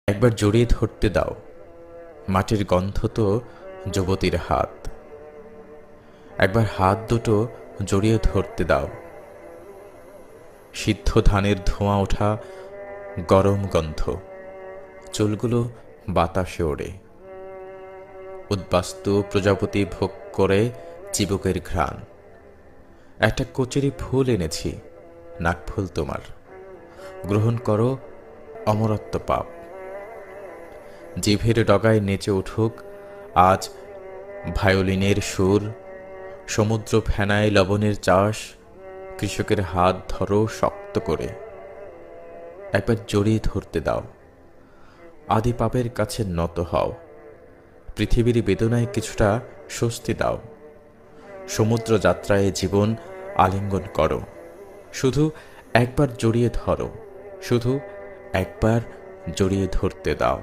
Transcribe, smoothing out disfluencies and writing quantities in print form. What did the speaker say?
একবার জড়িয়ে ধরতে দাও, মাটির গন্ধ তো যুবতীর হাত। একবার হাত দুটো জড়িয়ে ধরতে দাও, সিদ্ধ ধানের ধোঁয়া ওঠা গরম গন্ধ, চুলগুলো বাতাসে ওড়ে। উদ্বাস্তু প্রজাপতি ভোগ করে চিবুকের ঘ্রাণ। একটা কচুরি ফুল এনেছি, নাকফুল তোমার, গ্রহণ করো অমরত্ব পাপ। জিভের ডগায় নেচে উঠুক আজ ভায়োলিনের সুর, সমুদ্র ফেনায় লবণের চাষ, কৃষকের হাত ধরো শক্ত করে। একবার জড়িয়ে ধরতে দাও, আদি পাপের কাছে নত হও, পৃথিবীর বেদনায় কিছুটা স্বস্তি দাও। সমুদ্র যাত্রায় জীবন আলিঙ্গন করো, শুধু একবার জড়িয়ে ধরো, শুধু একবার জড়িয়ে ধরতে দাও।